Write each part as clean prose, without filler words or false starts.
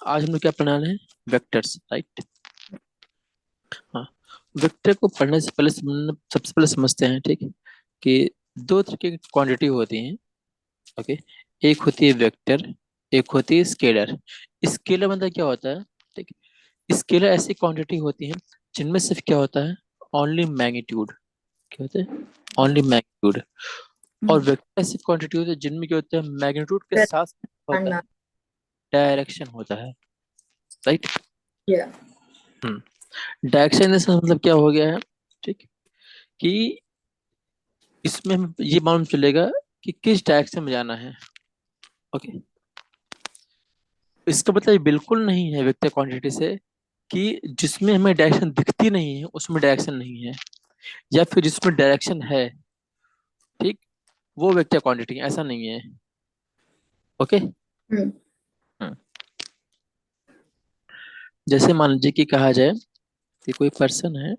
आज हम लोग क्या पढ़ाने हैं? Vectors, right. हाँ, वेक्टर को पढ़ने से पहले सबसे पहले समझते हैं, ठीक है, कि दो तरह की क्वांटिटी होती हैं। ओके, एक होती है वेक्टर, एक होती है स्केलर। स्केलर मतलब क्या होता है? ठीक है, स्केलर ऐसी क्वांटिटी होती है जिनमें सिर्फ क्या होता है? Only magnitude. क्या होता है? Only magnitude. और हम्म, वेक्टर ऐसी क्वांटिटी होती है जिनमें क्या होता है? मैग्नीट्यूड के साथ साथ होता पढ़ना। है, डायरेक्शन होता है, राइट। या डायरेक्शन से मतलब क्या हो गया है? ठीक, कि इसमें हमें ये मालूम चलेगा कि किस डायरेक्शन में जाना है। ओके, इसका मतलब ये बिल्कुल नहीं है वेक्टर क्वांटिटी से कि जिसमें हमें डायरेक्शन दिखती नहीं है उसमें डायरेक्शन नहीं है, या फिर जिसमें डायरेक्शन है, ठीक, वो वेक्टर क्वांटिटी है, ऐसा नहीं है। ओके। हम्म, हम्म। जैसे मान लीजिए कि कहा जाए कि कोई पर्सन है।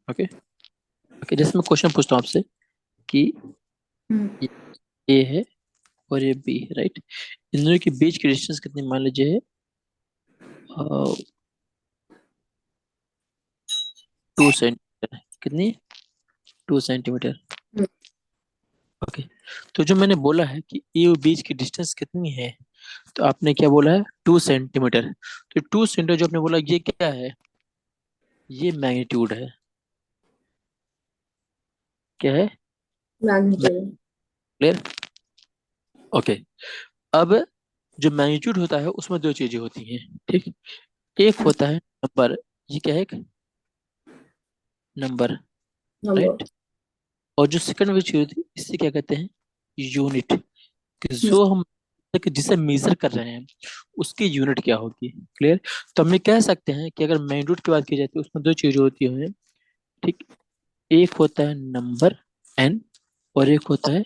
ओके। ओके, जैसे मैं क्वेश्चन पूछता हूँ आपसे कि हम्म, ये ए है और ये बी है, राइट। इन दोनों के बीच की डिस्टेंस कितनी मान लीजिए है? 2 सेंटीमीटर। कितनी? 2 सेंटीमीटर। हम्म, ओके, तो जो मैंने बोला है कि ए और बीच की डिस्टेंस कितनी है, तो आपने क्या बोला है? 2 सेंटीमीटर। तो 2 सेंटीमीटर जो आपने बोला ये क्या है? ये मैग्नीट्यूड है। क्या है? मैग्नीट्यूड। क्लियर? ओके, अब जो मैग्नीट्यूड होता है उसमें दो चीजें होती हैं, ठीक। एक होता है नंबर। ये क्या है? एक नंबर, नंबर। राइट। और जो सेकंड वाली चीज होती है इसे क्या कहते हैं? यूनिट। कि जो हम जिसे मेजर कर रहे हैं उसकी यूनिट क्या होगी? क्लियर? तो हम ये कह सकते हैं कि अगर मैग्नीट्यूड की बात की जाती है उसमें दो चीजें होती हैं, ठीक। एक होता है नंबर एन, और एक होता है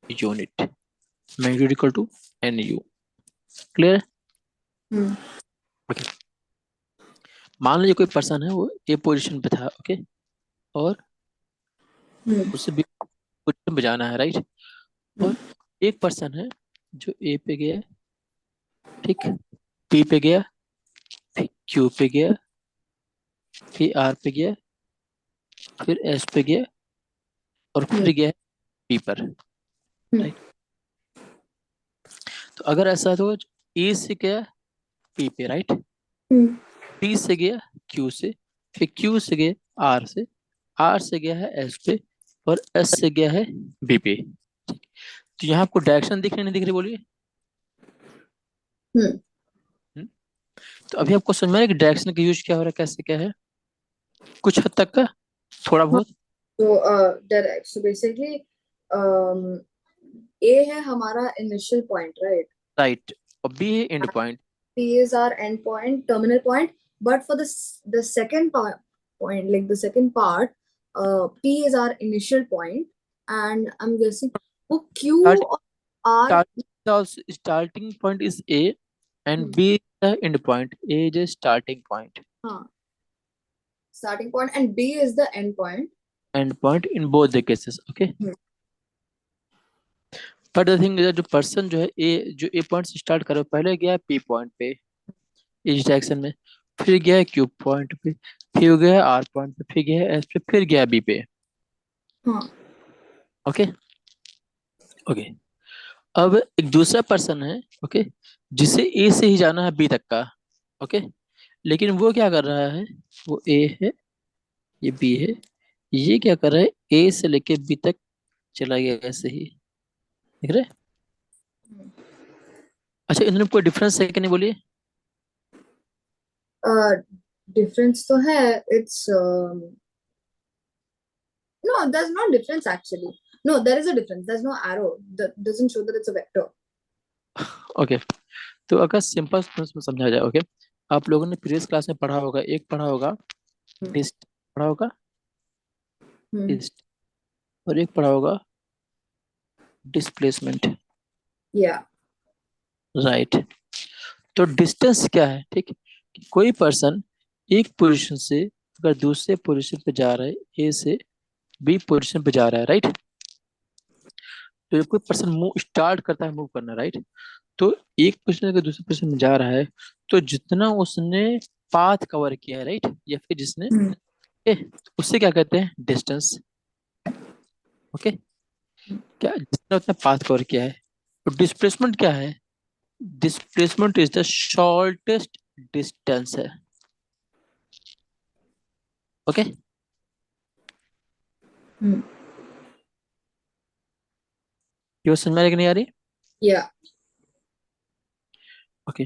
unit. Magnitude equal to n u. Clear? Hmm, okay, मान लीजिए कोई पर्सन है वो ए पोजीशन पे था, ओके, और हम्म, उसे बी पोजीशन पे जाना है, राइट। और एक पर्सन है जो ए पे गया, ठीक, बी पे गया, फिर क्यू पे गया, फिर आर पे गया, फिर एस पे गया, और हम्म, फिर गया बी पर, हम्म, राइट। तो अगर ऐसा तो ए से गया पी पे, राइट, हम्म, पी से गया क्यू से, फिर क्यू से गया आर से, आर से गया है एस पे, और एस से गया है बी पे। तो यहाँ आपको डायरेक्शन दिख रही नहीं दिख रही? बोलिए। हम्म। हम्म? तो अभी आपको समझ में आया कि डायरेक्शन का यूज क्या हो रहा है, कैसे क्या है? कुछ हद तक का, थोड़ा हाँ, बहुत। तो डायरेक्ट सो बेसिकली ए है हमारा इनिशियल पॉइंट, राइट? राइट, और बी है and point. P is our end point, terminal point. But for the second point, like the second part, P is our initial point, and I'm guessing वो Q और R. Starting point is A and hmm, be the end point. A is starting point हाँ, starting point, and B is the end point. And point in both the cases. Okay, hmm, but the thing जो person जो है ए, जो ए point से start करे पहले गया है पी पॉइंट पे इस डायरेक्शन में, फिर गया है क्यू पॉइंट पे, फिर गया है आर पॉइंट पे, फिर गया है एस पे, फिर गया है बी पे। हाँ, ओके। ओके, अब एक दूसरा पर्सन है, ओके, जिसे ए से ही जाना है बी तक का। ओके, लेकिन वो क्या कर रहा है? वो ए है, ये बी है, ये क्या कर रहा है? ए से लेके बी तक चला गया ऐसे ही। देख रहे? अच्छा, इन दोनों में कोई डिफरेंस है कि नहीं? बोलिए। डिफरेंस तो है. It's no, there's no difference actually. No, there is a difference. There's no arrow that doesn't show that it's a vector. Okay, तो अगर सिंपल में समझा जाए, ओके, आप लोगों ने प्रीवियस क्लास में पढ़ा होगा, एक पढ़ा होगा Hmm. डिस्ट, पढ़ा होगा Hmm. डिस्ट, और एक पढ़ा होगा डिस्प्लेसमेंट, Yeah. राइट। तो डिस्टेंस क्या है? ठीक, कि कोई पर्सन एक पोजीशन से अगर दूसरे पोजीशन पे जा रहा है, ए से बी पोजीशन पे जा रहा है, राइट। तो जब कोई पर्सन मूव स्टार्ट करता है मूव करना, राइट, तो एक पर्सन अगर दूसरे पर्सन में जा रहा है, तो जितना उसने पाथ कवर किया है, राइट, या फिर जिसने तो उससे क्या कहते हैं, डिस्टेंस। ओके, क्या जितना उतना पाथ कवर किया है। तो डिस्प्लेसमेंट क्या है, displacement is the shortest distance है। ओके, ये समझ में आ रही कि नहीं आ रही? या ओके,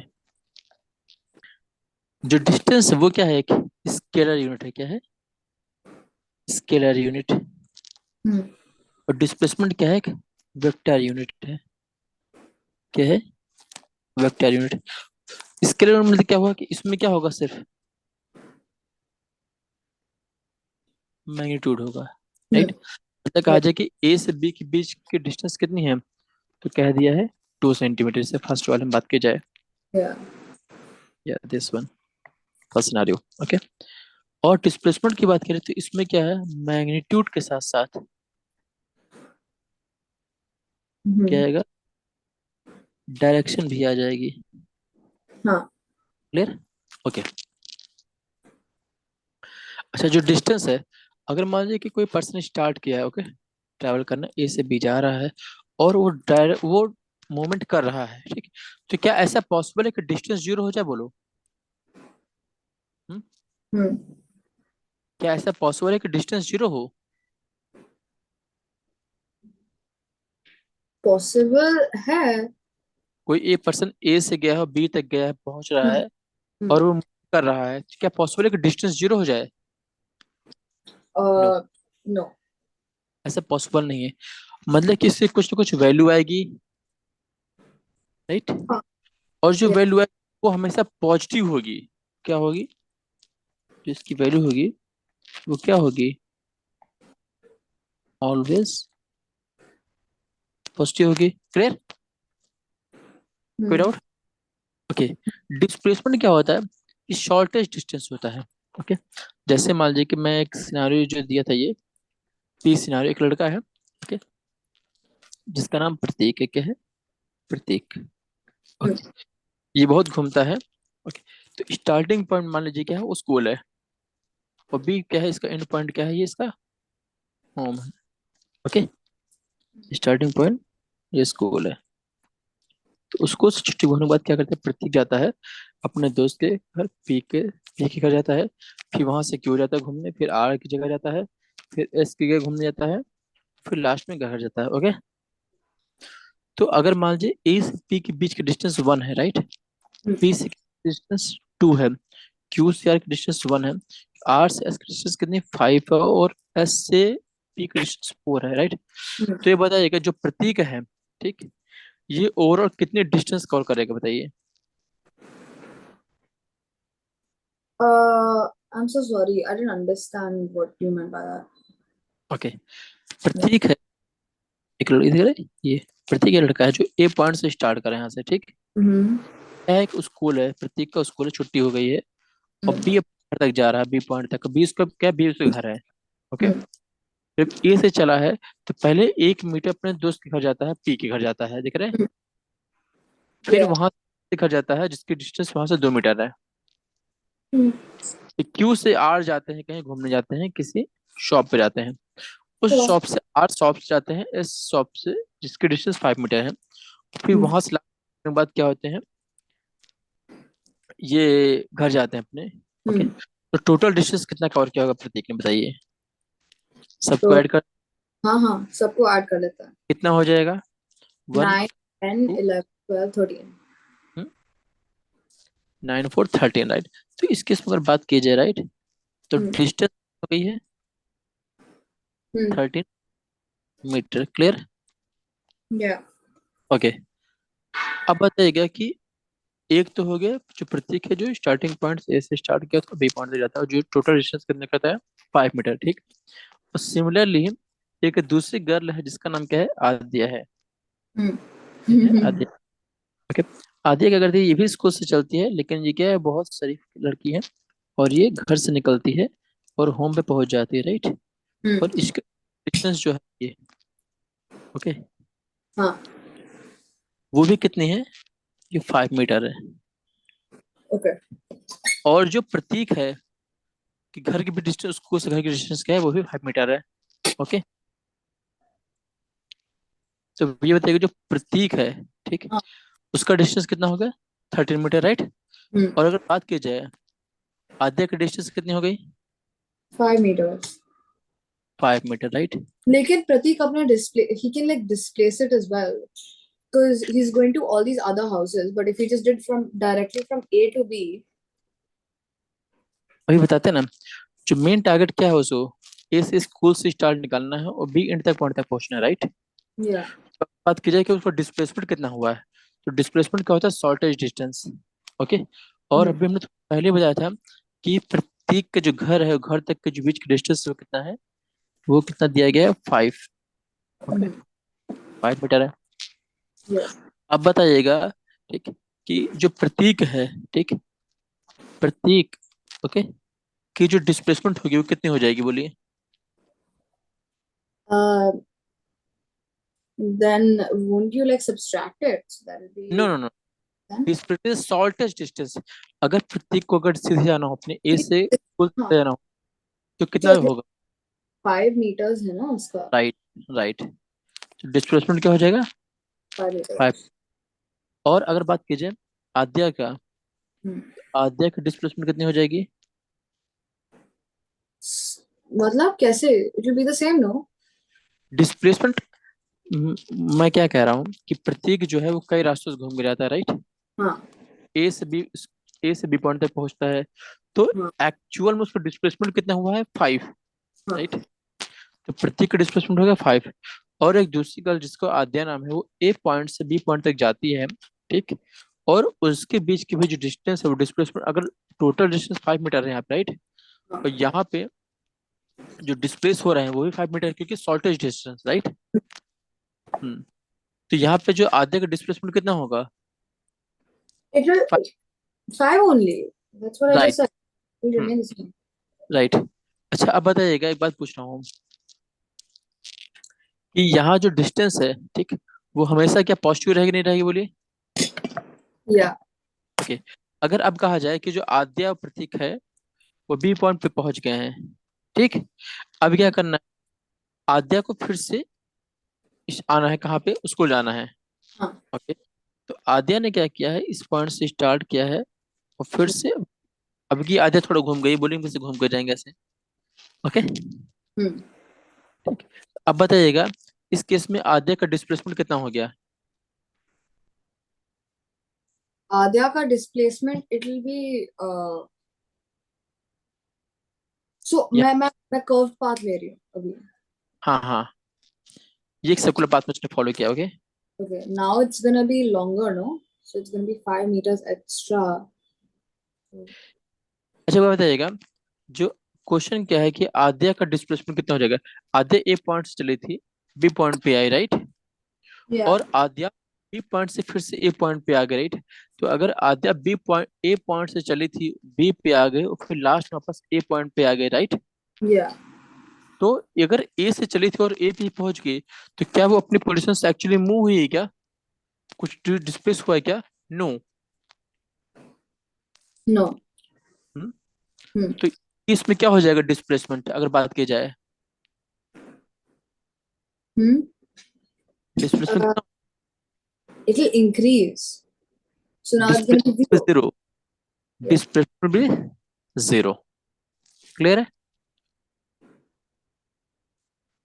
जो डिस्टेंस है वो क्या है, एक स्केलर यूनिट है। क्या है? Scalar unit. और डिस्प्लेसमेंट क्या है, एक वेक्टर यूनिट है। क्या है? Vector unit. स्केलर यूनिट मतलब क्या हुआ कि इसमें क्या होगा, सिर्फ मैग्नीट्यूड होगा, राइट। मतलब कहा जाए कि ए से बी के बीच की डिस्टेंस कितनी है, तो कह दिया है 2 सेंटीमीटर से फर्स्ट वाले में बात की जाए, या this one first scenario. Okay, और डिस्प्लेसमेंट की बात करें तो इसमें क्या है, मैग्नीट्यूड के साथ साथ क्या आएगा, डायरेक्शन भी आ जाएगी। हाँ क्लियर? ओके। अच्छा, जो डिस्टेंस है, अगर मान लीजिए कि कोई पर्सन स्टार्ट किया है, ओके, ट्रैवल करना, ए से बी जा रहा है, और वो डायरेक्ट वो मूवमेंट कर रहा है, ठीक, तो क्या ऐसा पॉसिबल है कि डिस्टेंस जीरो हो जाए, बोलो? क्या ऐसा पॉसिबल है कि डिस्टेंस जीरो हो? पॉसिबल है। कोई एक पर्सन ए से गया है, बी तक गया है, पहुंच रहा हम्म है, और वो move कर रहा है, तो क्या पॉसिबल है कि डिस्टेंस जीरो हो जाए? No, no. ऐसा पॉसिबल नहीं है। मतलब कि इससे कुछ ना कुछ वैल्यू आएगी, राइट, हाँ और जो या वैल्यू है वो हमेशा पॉजिटिव होगी। क्या होगी? जो इसकी वैल्यू होगी वो क्या होगी, ऑलवेज पॉजिटिव होगी। क्लियर? कोई डाउट? ओके, डिस्प्लेसमेंट क्या होता है, कि शॉर्टेस्ट डिस्टेंस होता है। ओके, जैसे मान लीजिए कि मैं एक सिनारियो जो दिया था, ये पी सिनारियो, एक लड़का है, ओके, जिसका नाम प्रतीक है। क्या है? प्रतीक। ओके, ये बहुत घूमता है। ओके, तो स्टार्टिंग पॉइंट मान लीजिए क्या है, वो स्कूल है, और बी क्या है, इसका एंड पॉइंट क्या है, ये इसका होम है। ओके, स्टार्टिंग पॉइंट ये स्कूल है। तो उसको छुट्टी होने के बाद क्या करता है, प्रतीक जाता है अपने दोस्त के घर, पी के घर जाता है, फिर वहां से क्यों जाता है घूमने, फिर आर की जगह जाता है, फिर एस की जगह घूमने जाता है, फिर लास्ट में घर जाता है। ओके, तो अगर मान लीजिए ए से पी के बीच का डिस्टेंस 1 है, राइट, पी से डिस्टेंस 2 है, क्यू से आर की डिस्टेंस 1 है, आर से एस की डिस्टेंस कितनी 5 है, और एस से पी की डिस्टेंस 4 है, राइट। तो ये बताइएगा जो प्रतीक है, ठीक, ये ओवरऑल कितने डिस्टेंस कवर करेगा, बताइए? I'm so sorry. I didn't understand what you meant by that. Okay, Prateek है एक लड़का, इधर है, ये प्रतीक, ये लड़का है जो ए पॉइंट से स्टार्ट करे यहाँ से, ठीक, Mm-hmm. है एक स्कूल है, प्रतीक का स्कूल है, छुट्टी हो गई है, और Mm-hmm. बी तक जा रहा है, बी पॉइंट तक, बी उसका क्या, बी उसका घर है। ओके, जब ए से चला है, तो पहले 1 मीटर अपने दोस्त के घर जाता है, पी के घर जाता है, दिख रहे हैं, फिर Yeah. वहां से घर जाता है जिसकी डिस्टेंस वहां से 2 मीटर है, Mm. क्यू से आर जाते हैं, कहीं घूमने जाते हैं, किसी शॉप पे जाते हैं, उस Yeah. शॉप से आर शॉप से जाते हैं इस शॉप से, जिसकी डिस्टेंस 5 मीटर है, फिर Mm. वहां से लाने के बाद क्या होते हैं, ये घर जाते हैं अपने। Okay, Mm. तो टोटल डिस्टेंस कितना कवर किया होगा प्रतीक ने, बताइए? सबको तो ऐड कर हाँ हाँ सबको ऐड कर लेता है। कितना हो जाएगा, वन 9, 10, टू 11, 12, 13। 9 4 13, राइट। तो इस केस में अगर बात की जाए, राइट, तो हम्म डिस्टेंस हो गई है हम्म 13 मीटर। क्लियर? या ओके, अब बताइएगा कि एक तो हो गया जो प्रतीक है, जो स्टार्टिंग पॉइंट ए से स्टार्ट किया उसको बी पॉइंट से जाता है, और जो टोटल डिस्टेंस कितना करता है, 5 मीटर, ठीक। और सिमिलरली एक दूसरी गर्ल है जिसका नाम क्या है, आद्या है। हम्म क्या है? आद्या। ओके, आद्या क्या करती है, ये भी स्कूल से चलती है, लेकिन ये क्या है, बहुत शरीफ लड़की है, और ये घर से निकलती है और होम पे पहुंच जाती है, राइट। हम्म और इसका डिस्टेंस जो है ये, ओके, हाँ वो भी कितनी है, ये 5 मीटर है। ओके और जो प्रतीक है कि घर की भी डिस्टेंस, उसको से घर की डिस्टेंस क्या है, वो भी 5 मीटर है। ओके, तो ये बताइए जो प्रतीक है, ठीक, हाँ उसका डिस्टेंस कितना होगा, 13 मीटर, राइट। हम्म और अगर बात की जाए आद्या की डिस्टेंस कितनी हो गई, 5 meters. 5 metre, right. लेकिन प्रतीक अपना display he can like displace it as well because he's going to all these other houses, but if he just did from directly from A to B. वही बताते हैं ना, जो मेन टारगेट क्या है उसको, ए से स्कूल से स्टार्ट निकालना है और बी एंड तक पॉइंट तक पहुंचना है, राइट। Yeah. बात की जाए कि उसका डिस्प्लेसमेंट कितना हुआ है, तो डिस्प्लेसमेंट क्या होता है, शॉर्टेज डिस्टेंस। ओके, और हम्म अभी हमने तो पहले बताया था कि प्रतीक का जो घर है, घर तक के जो बीच का डिस्टेंस वो कितना है, वो कितना दिया गया है, 5। ओके, हम्म 5 मीटर है। yeah. अब बताइएगा, ठीक, कि जो प्रतीक है, ठीक, प्रतीक, ओके, की जो डिस्प्लेसमेंट होगी वो कितनी हो जाएगी, बोलिए। uh then won't you like subtract it, so that will no be no no, then displacement shortest distance. अगर प्रतीक को अगर सीधे जाना हो, अपने ए से स्कूल हाँ से जाना हो, तो कितना तो होगा, 5 meters है ना उसका राइट, राइट। तो डिस्प्लेसमेंट क्या हो जाएगा, 5। 5 meters. और अगर बात की जाए आद्या का, हम्म आद्या की डिस्प्लेसमेंट कितनी हो जाएगी, मतलब कैसे it will be the same, no? Displacement, मैं क्या कह रहा हूँ कि प्रतीक जो है वो कई रास्तों से घूम के जाता है, राइट। हाँ ए से बी, ए से बी पॉइंट तक पहुंचता है, तो हाँ एक्चुअल में उसका डिस्प्लेसमेंट कितना हुआ है, 5, हाँ राइट। तो प्रतीक का डिस्प्लेसमेंट हो गया 5। और एक दूसरी गर्ल जिसको आद्या नाम है, वो ए पॉइंट से बी पॉइंट तक जाती है, ठीक, और उसके बीच की भी जो डिस्टेंस है वो डिस्प्लेसमेंट, अगर टोटल डिस्टेंस 5 मीटर है यहाँ पे, राइट, और हाँ यहाँ पे जो डिस्प्लेस हो रहे हैं वो भी 5 मीटर, क्योंकि शॉर्टेज डिस्टेंस, राइट। हम्म, तो यहाँ पे जो आधे का डिस्प्लेसमेंट कितना होगा, it will 5 only, that's what I just right. said. It will remain the same. Right. अच्छा, अब बताइएगा, एक बात पूछ रहा हूँ कि यहाँ जो डिस्टेंस है, ठीक, वो हमेशा क्या पॉजिटिव रहेगी, नहीं रहेगी, बोलिए। Yeah. ओके, अगर अब कहा जाए कि जो आद्या और प्रतीक है वो बी पॉइंट पे पहुंच गए हैं, ठीक, अब क्या करना है, आद्या को फिर से आना है, कहाँ पे, उसको जाना है। हाँ ओके, तो आद्या ने क्या किया है, इस पॉइंट से स्टार्ट किया है और फिर से, अब की आद्या थोड़ा घूम गई, बोलेंगे फिर से घूम कर जाएंगे ऐसे। ओके, हम्म ठीक, अब बताइएगा इस केस में आद्या का डिस्प्लेसमेंट कितना हो गया, आद्या का डिस्प्लेसमेंट इट विल बी सो या, मैं कर्व पाथ ले रही हूँ अभी. हाँ हाँ, ये एक सर्कुलर पाथ में उसने फॉलो किया। Okay, Okay, now it's gonna be longer, no? So it's gonna be 5 meters extra. अच्छा वो बताइएगा, जो क्वेश्चन क्या है कि आद्या का डिस्प्लेसमेंट कितना हो जाएगा, आद्या ए पॉइंट से चली थी, बी पॉइंट पे आई, राइट, Yeah. और आद्या बी पॉइंट से फिर से ए पॉइंट पे आ गई, राइट। तो अगर आद्या बी पॉइंट ए पॉइंट से चली थी, बी पे आ गई और फिर लास्ट में वापस ए पॉइंट पे आ गई, राइट, Yeah. तो अगर ए से चली थी और ए पे पहुंच गई, तो क्या वो अपनी पोजीशन से एक्चुअली मूव हुई है क्या, कुछ डिस्प्लेस हुआ है क्या, नो। No. Hmm. तो इसमें क्या हो जाएगा डिस्प्लेसमेंट, अगर बात की जाए Hmm. डिस्प्लेसमेंट Uh, कितना, it will increase. So now it's gonna be displacement zero. Zero, Yeah. Displacement भी जीरो, क्लियर है,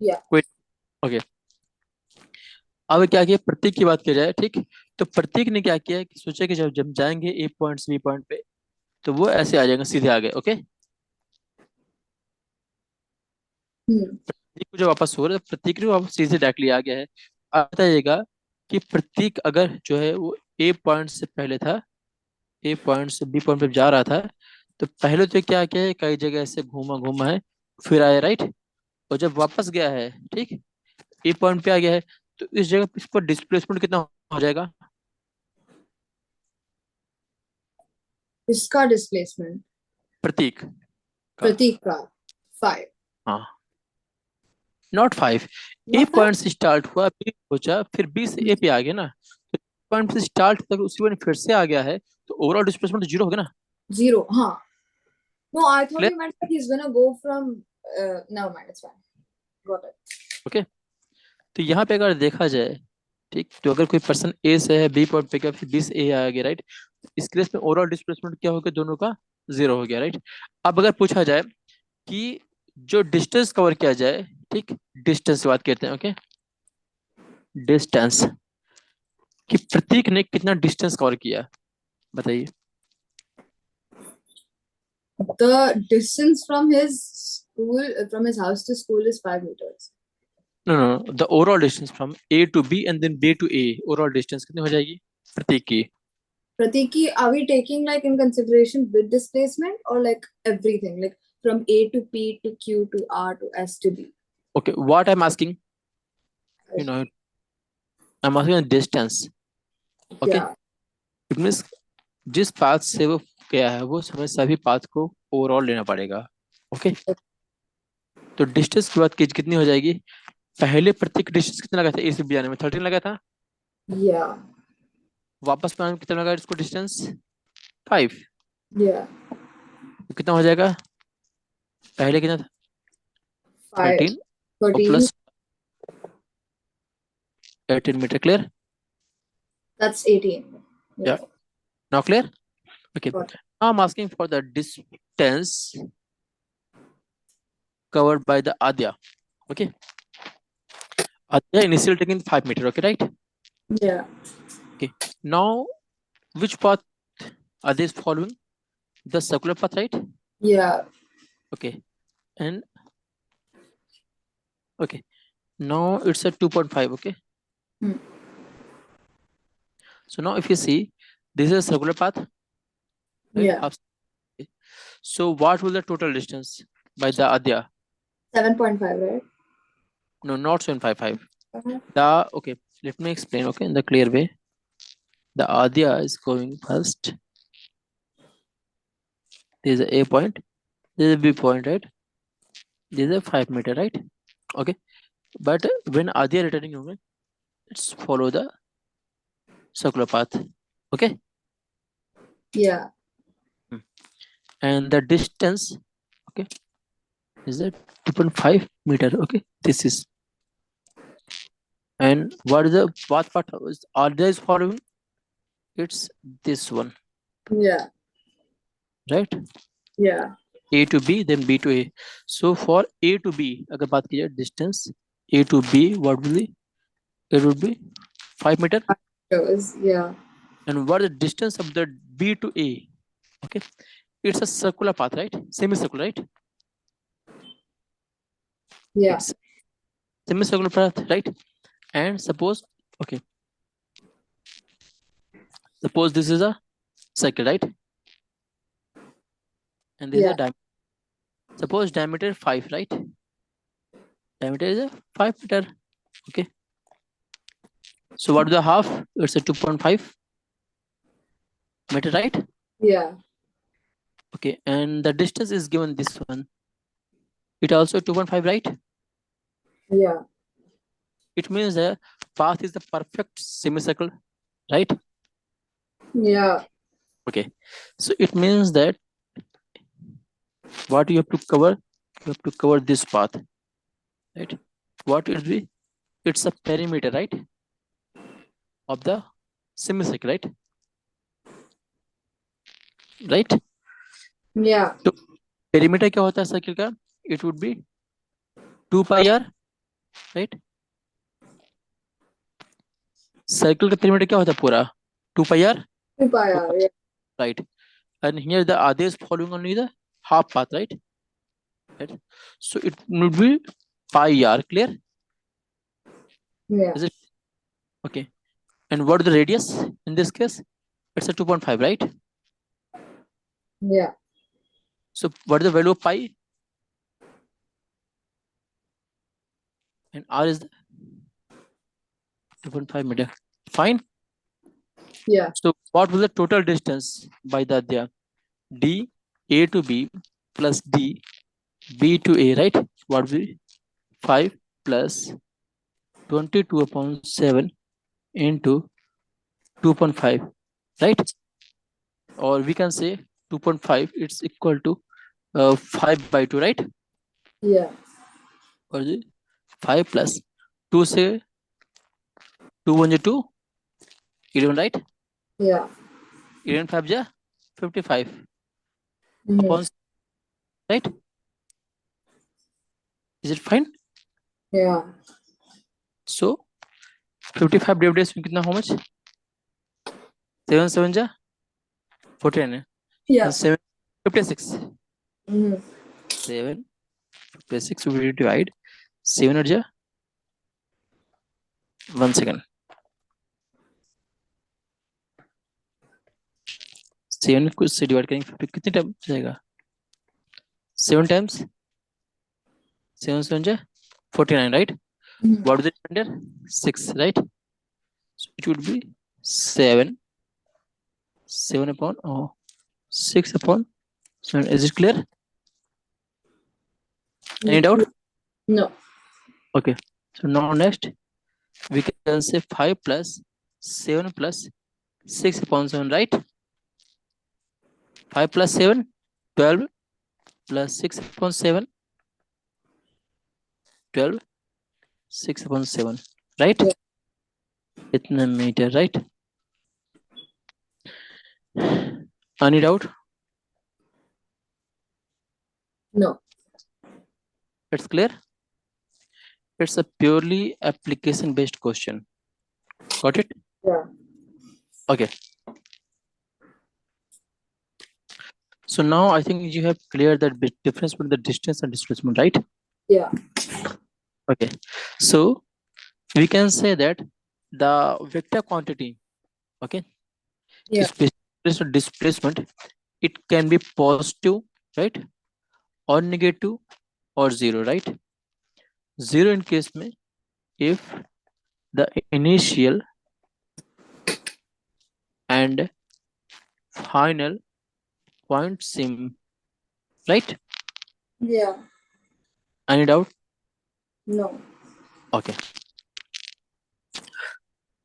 Yeah. कोई, ओके। अब क्या किया, प्रतीक की बात की जाए, ठीक, तो प्रतीक ने क्या किया कि सोचा कि जब जब जाएंगे ए पॉइंट से बी पॉइंट पे, तो वो ऐसे आ जाएंगे, सीधे आ गए। Okay, Hmm. प्रतीक को जब वापस हो रहा है, प्रतीक ने वापस सीधे डायरेक्टली आ गया है। अब बताइएगा कि प्रतीक अगर जो है वो ए पॉइंट से पहले था, ए पॉइंट से बी पॉइंट पे जा रहा था, तो पहले तो क्या किया है, कई जगह ऐसे घूमा घूमा है, फिर आया, राइट, और जब वापस गया है, ठीक, ए पॉइंट पे आ गया है, तो इस जगह पे इसका डिस्प्लेसमेंट कितना हो जाएगा, इसका डिस्प्लेसमेंट प्रतीक का, प्रतीक का 5. हाँ, नॉट 5, ए What पॉइंट से स्टार्ट हुआ, बी पहुंचा, फिर बी से ए पे आ गया ना, तो पॉइंट से स्टार्ट तक उसी पॉइंट फिर से आ गया है, तो ओवरऑल डिस्प्लेसमेंट जीरो हो गया ना। Zero. Huh. No, I thought clear? you meant that he's gonna go from. Never mind. It's fine. Got it. Okay, तो यहाँ पे अगर देखा जाए, ठीक, तो अगर कोई पर्सन ए से है बी पॉइंट पे गया, फिर बी से ए आ गया, राइट, इस केस में ओवरऑल डिस्प्लेसमेंट क्या हो गया, दोनों का जीरो हो गया, राइट। अब अगर पूछा जाए कि जो डिस्टेंस कवर किया जाए, ठीक, डिस्टेंस की बात करते हैं, ओके, डिस्टेंस, कि प्रतीक ने कितना डिस्टेंस कवर किया, बताइए। The distance from his school, from his house to school, is 5 meters. No, the overall distance from A to B and then B to A, overall distance कितनी हो जाएगी प्रतीक की? Pratiki, are we taking like in consideration with displacement or like everything, like from A to P to Q to R to S to B? Okay, what I'm asking, you know, I'm asking the distance. Okay, Yeah. it means जिस path से वो गया है वो हमें सभी path को overall लेना पड़ेगा। ओके, तो डिस्टेंस की बात की कितनी हो जाएगी, पहले प्रतीक डिस्टेंस कितना लगा था ए से बी जाने में, 13 लगा था, Yeah. वापस में आने में कितना लगा इसको डिस्टेंस, 5, Yeah. तो कितना हो जाएगा, पहले कितना था, 5. 13 और 13. Plus 18 metre. Clear? That's 18. Yeah. Now clear? Okay. Got it. Now I'm asking for the distance covered by the Adya. Okay. Adya initially taking 5 meter. Okay, right? Yeah. Okay. Now, which path Adya is following? The circular path, right? Yeah. Okay. And okay. Now it's a 2.5. Okay. Hmm. So now if you see, this is a circular path. Right? Yeah. Okay. So what will the total distance by the Adya? 7.5, right? No, not 755. Uh-huh. The okay, let me explain. Okay, in the clear way. The Adya is going first. This is a point. This is a B point, right? This is a 5 meter, right? Okay. But when Adya returning, okay, let's follow the circular path. Okay. Yeah. And the distance, okay, is a 2.5 meter. Okay. This is. And what is the path part is Adya is following? It's this one. Yeah. Right? Yeah. A to B, then B to A. So for A to B, अगर बात की जाए distance A to B, what will be? It would be 5 meter. Yeah. And what is the distance of the B to A? Okay, it's a circular path, right? Semicircular, right? Yeah. It's semicircular path, right? And suppose, okay, suppose this is a circle, right? And this is a diameter. Suppose diameter 5, right? Diameter is a 5 meter. Okay. So what is the half? It's a 2.5 meter, right? Yeah. Okay, and the distance is given this one. It also 2.5, right? Yeah. It means the path is the perfect semicircle, right? Yeah. Okay, so it means that what you have to cover, you have to cover this path, right? What it will be? It's a perimeter, right? Of the semicircle, right? Right? Yeah. तो perimeter क्या होता है circle का? It would be 2 pi r, right? Circle का perimeter क्या होता है पूरा? 2 pi r. 2 pi r. Yeah. Right. And here the Adya is following only the half path, right? Right. So it would be pi r. Clear? Yeah. Is it okay? And what is the radius in this case? It's a 2.5, right? Yeah. So what is the value of pi? And r is the 2.5 meter. Fine. Yeah. So what was the total distance by the Adya? D A to B plus D B to A, right? What will be 5 plus 22/7 into 2.5, right? Or we can say 2.5 it's equal to 5/2, right? Yeah. और 5 plus 2 से 2 1 2 11, right? Yeah. 11 5 जा 55 Mhm. upon, right? Is it fine? Yeah. So 55 divided में कितना, how much? 7 7 जा 14 है, Yeah. and 7 56. Mhm. 7 56 we divide 7 और जा 1 second 7 को से डिवाइड करेंगे 50 कितने टाइम जाएगा? 7 times 7 7 जा 49, right? Mhm. What is the remainder? 6, right? So it would be 7 upon 6 upon 7. Is it clear? Any doubt? No. Okay. So now next we can say 5 plus 7 plus 6 upon 7, right? 5 plus 7 12 plus 6 upon 7 12 6 upon 7, right? Yeah. Itna meter, right? Any doubt? No. It's clear. It's a purely application based question. Got it? Yeah. Okay. So now I think you have cleared the difference between the distance and displacement, right? Yeah. Okay. So we can say that the vector quantity, okay, Yeah. displacement, it can be positive, right, or negative or zero, right? Zero in case में if the initial and final point seem right. Yeah. Any doubt? No. Okay.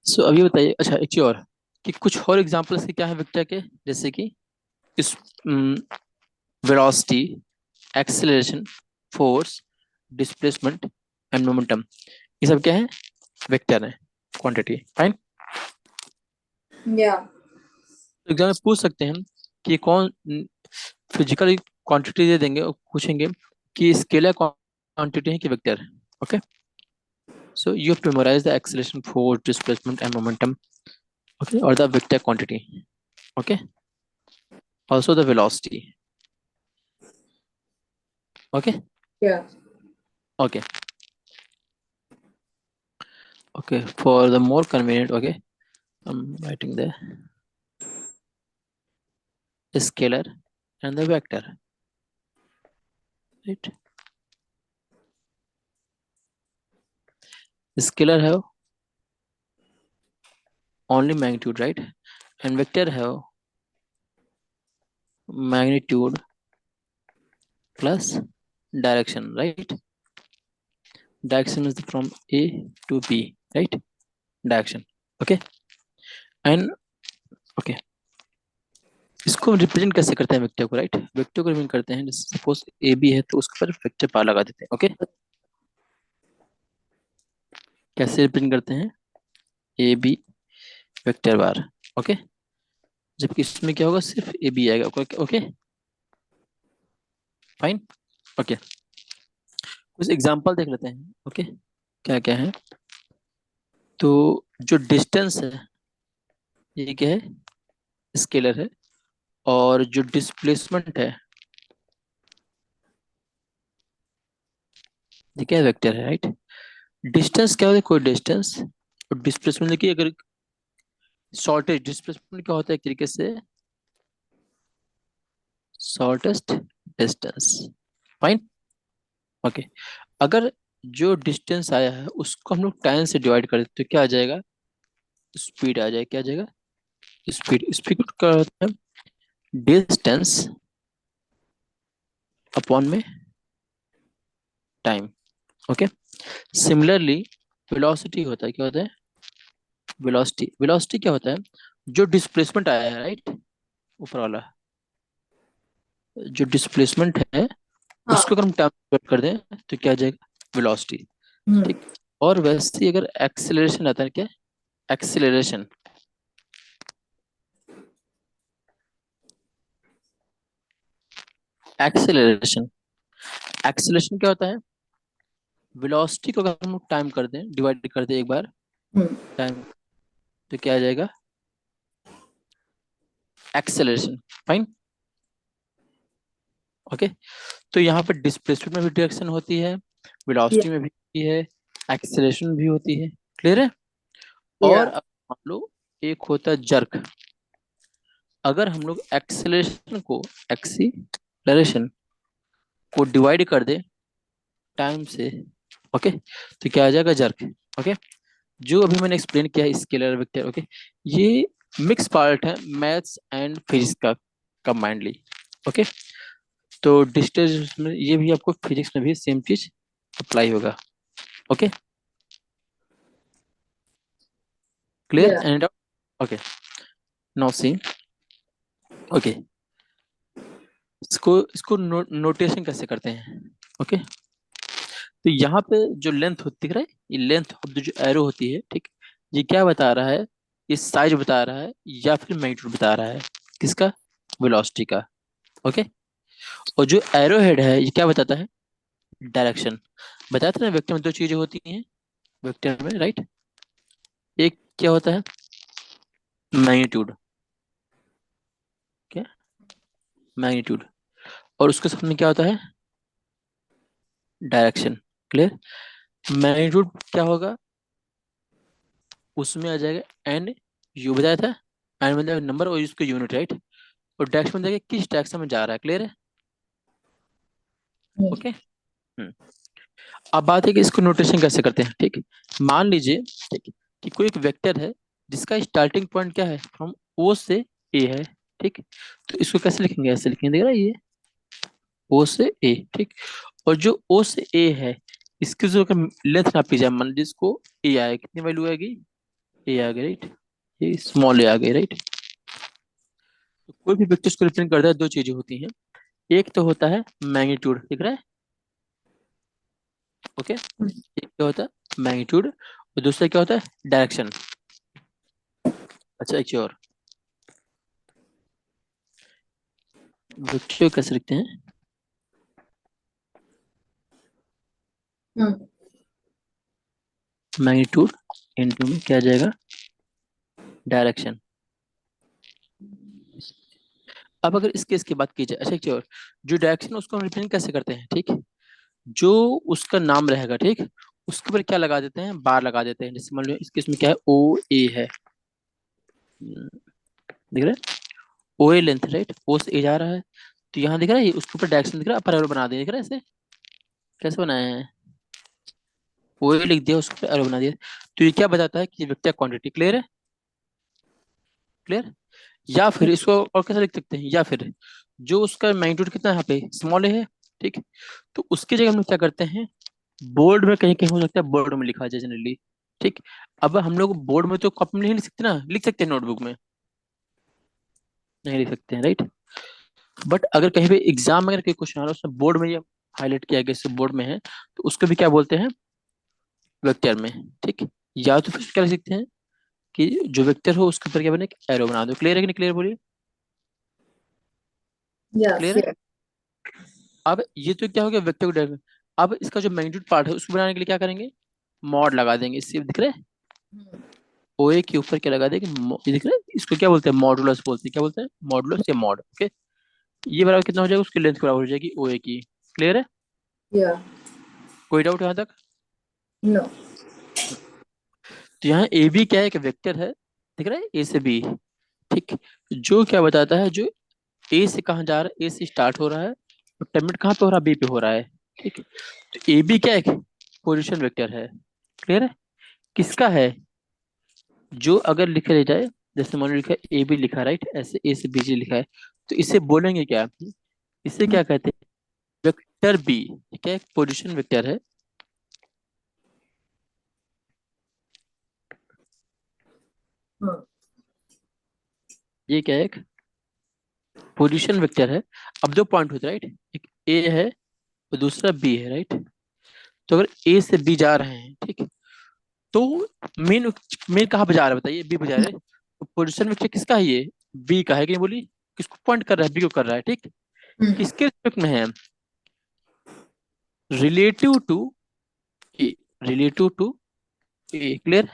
So अभी बताइए, अच्छा एक चीज और कि कुछ और एग्जांपल्स के क्या है वेक्टर के, जैसे कि इस velocity, acceleration, force, displacement and momentum, ये सब क्या है? वेक्टर है, क्वांटिटी। फाइन। Yeah. तो एग्जाम में पूछ सकते हैं कि कौन फिजिकल क्वांटिटी दे देंगे और पूछेंगे कि स्केलर क्वांटिटी है कि वेक्टर है। Okay, so you have to memorize the acceleration, force, displacement and momentum, okay, और the vector quantity, okay, also the velocity, okay. Yeah. Okay. Okay, for the more convenient, okay, I'm writing the scalar and the vector, right? Scalar have only magnitude, right? And vector have magnitude plus direction, right? Direction is from A to B, right? Direction, okay. And okay, इसको हम represent कैसे करते हैं vector को, right? Vector को represent करते हैं, जैसे सपोज ए बी है तो उसके पर वेक्टर बार लगा देते हैं, ओके। कैसे रिप्रेजेंट करते हैं? A B vector bar, okay, जबकि इसमें क्या होगा, सिर्फ ए बी आएगा, ओके फाइन। ओके, कुछ एग्जांपल देख लेते हैं, ओके, क्या क्या है। तो जो डिस्टेंस है ये क्या है? स्केलर है। और जो डिस्प्लेसमेंट है ये क्या है? वेक्टर है, राइट। डिस्टेंस क्या होता है? कोई डिस्टेंस। और डिस्प्लेसमेंट देखिए, अगर शॉर्टेज, डिस्प्लेसमेंट क्या होता है एक तरीके से शॉर्टेस्ट डिस्टेंस, फाइन। ओके, अगर जो डिस्टेंस आया है उसको हम लोग टाइम से डिवाइड कर देते तो क्या आ जाएगा? स्पीड आ जाएगा। क्या आ जाएगा? स्पीड। स्पीड का होता है डिस्टेंस अपॉन में टाइम, ओके। सिमिलरली वेलोसिटी होता है, क्या होता है? वेलोसिटी। वेलोसिटी क्या होता है? जो डिस्प्लेसमेंट आया है, राइट, ऊपर वाला जो डिस्प्लेसमेंट है, हाँ। उसको अगर हम टाइम कन्वर्ट कर दें तो क्या आ जाएगा? वेलोसिटी। हम्म। ठीक। और वैसे ही अगर एक्सेलरेशन आता है, क्या? एक्सेलरेशन। एक्सेलरेशन। एक्सेलरेशन क्या होता है? वेलोसिटी को अगर हम टाइम कर दें, डिवाइड कर दें एक बार हम्म। टाइम, तो क्या आ जाएगा? एक्सेलरेशन। फाइन। ओके। तो यहाँ पर डिस्प्लेसमेंट में भी डायरेक्शन होती है, या वेलोसिटी में भी होती है, एक्सेलरेशन भी होती है। क्लियर है? या और अब मान लो एक होता है जर्क। अगर हम लोग एक्सीलरेशन को डिवाइड कर दे टाइम से, ओके, तो क्या आ जाएगा? जर्क। ओके। जो अभी मैंने एक्सप्लेन किया है स्केलर वेक्टर, ओके, ये मिक्स पार्ट है मैथ्स एंड फिजिक्स का कंबाइंडली। ओके। तो डिस्टेंस में ये भी आपको फिजिक्स में भी सेम चीज अप्लाई होगा। ओके। क्लियर या and? Okay. Now see. Okay. इसको नोटेशन कैसे करते हैं? ओके। तो यहाँ पे जो लेंथ होती है, ये लेंथ ऑफ द जो एरो होती है, ठीक, ये क्या बता रहा है? ये साइज बता रहा है या फिर मैग्नीट्यूड बता रहा है? किसका? वेलोसिटी का। ओके। और जो एरो हेड है ये क्या बताता है? डायरेक्शन। बताया था ना, वेक्टर में दो चीजें होती हैं वेक्टर में, राइट? एक क्या होता है? मैग्नीट्यूड। क्या? मैग्नीट्यूड। और उसके सामने क्या होता है? डायरेक्शन। क्लियर? मैग्नीट्यूड क्या होगा? उसमें आ जाएगा एन, यू बताया था, एन मतलब नंबर और उसका यूनिट, राइट? और डायरेक्शन में देखिए किस डायरेक्शन में जा रहा है। क्लियर है? ओके। अब बात है कि इसको नोटेशन कैसे करते हैं, ठीक। मान लीजिए, ठीक, कि कोई एक वेक्टर है जिसका स्टार्टिंग पॉइंट क्या है? फ्रॉम ओ से ए है, ठीक। तो इसको कैसे लिखेंगे? ऐसे लिखेंगे, देख रहा है ये, ओ से ए, ठीक। और जो ओ से ए है, इसकी जो लेंथ नापी जाए, मान लीजिए इसको ए आए, कितनी वैल्यू आएगी? ए आ गई, राइट? ये स्मॉल ए आ गई, राइट? तो कोई भी वेक्टर को रिप्रेजेंट करता है, दो चीजें होती हैं। एक तो होता है मैग्नीट्यूड, दिख रहा है? ओके। एक क्या होता है? मैग्नीट्यूड। और दूसरा क्या होता है? डायरेक्शन। अच्छा, एक चीज और, वेक्टर कैसे लिखते हैं? मैग्नीट्यूड इनटू में क्या आ जाएगा? डायरेक्शन। अब अगर इस केस की बात की जाए, अच्छा एक चीज और, जो डायरेक्शन उसको हम रिप्रेजेंट कैसे करते हैं, ठीक, जो उसका नाम रहेगा, ठीक, उसके ऊपर क्या लगा देते हैं? बार लगा देते हैं। जैसे मान लो इस केस में क्या है? ओ ए है, दिख रहा है? ओ ए लेंथ, राइट? ओ से ए जा रहा है, तो यहाँ दिख रहा है, ये उसके ऊपर डायरेक्शन दिख रहा है, अपर एरो बना दिया, दिख रहा है? ऐसे कैसे बनाया है? ओ ए लिख दिया, उसके ऊपर एरो बना दिया। तो ये क्या बताता है? कि ये वेक्टर क्वांटिटी। क्लियर है? क्लियर? या फिर इसको और कैसे लिख सकते हैं? या फिर जो उसका मैग्नीट्यूड कितना है, यहाँ पे स्मॉल है, ठीक, तो उसकी जगह हम लोग क्या करते हैं? बोर्ड में कहीं कहीं हो सकता है, बोर्ड में लिखा जाए जनरली, ठीक। अब हम लोग बोर्ड में तो कॉपी में नहीं लिख सकते ना, लिख सकते हैं नोटबुक में? नहीं लिख सकते हैं, राइट? बट अगर कहीं पे एग्जाम में अगर कोई क्वेश्चन आ रहा है उसमें बोर्ड में ये हाईलाइट किया गया, इससे बोर्ड में है, तो उसको भी क्या बोलते हैं? वेक्टर में, ठीक। या तो फिर क्या लिख सकते हैं? कि जो वेक्टर हो उसके ऊपर क्या बने? एक एरो बना दो। क्लियर है कि नहीं? क्लियर बोलिए। यस क्लियर है? अब ये तो क्या हो गया? वेक्टर को अब इसका जो मैग्नीट्यूड पार्ट है उसको बनाने के लिए क्या करेंगे? मॉड लगा देंगे। इससे दिख रहा है? ओ ए के ऊपर क्या लगा देंगे? ये दिख रहा है? इसको क्या बोलते हैं? मॉडुलस बोलते हैं। क्या बोलते हैं? मॉडुलस या मॉड। ओके। ये बराबर कितना हो जाएगा? उसकी लेंथ बराबर हो जाएगी ओ ए की। क्लियर है? या कोई डाउट यहाँ तक? नो तो यहाँ ए बी क्या है? एक वेक्टर है, दिख रहा है? ए से बी, ठीक। जो क्या बताता है? जो ए से कहाँ जा रहा है? ए से स्टार्ट हो रहा है और टर्मिनेट कहाँ पे हो रहा है? बी पे हो रहा है, ठीक। तो ए बी क्या है? पोजिशन वेक्टर है। क्लियर है? किसका है? जो अगर लिखे जाए, जैसे मान लो लिखा है ए बी लिखा है, राइट? ऐसे ए से बी जी लिखा है, तो इसे बोलेंगे क्या? इसे क्या कहते हैं? Vector B. क्या एक पोजीशन वेक्टर है? हाँ ये क्या है, एक पोजीशन वेक्टर है। अब दो पॉइंट होते हैं राइट, एक ए है और दूसरा बी है राइट। तो अगर ए से बी जा रहे हैं ठीक है, तो मेन मेन कहाँ पे जा रहा है बताइए, बी पे जा रहे हैं। तो पोजीशन वेक्टर किसका है ये, बी का है कि नहीं बोली, किसको पॉइंट कर रहा है, बी को कर रहा है ठीक। हम्म किसके रिस्पेक्ट में है, relative to A, relative to A, clear.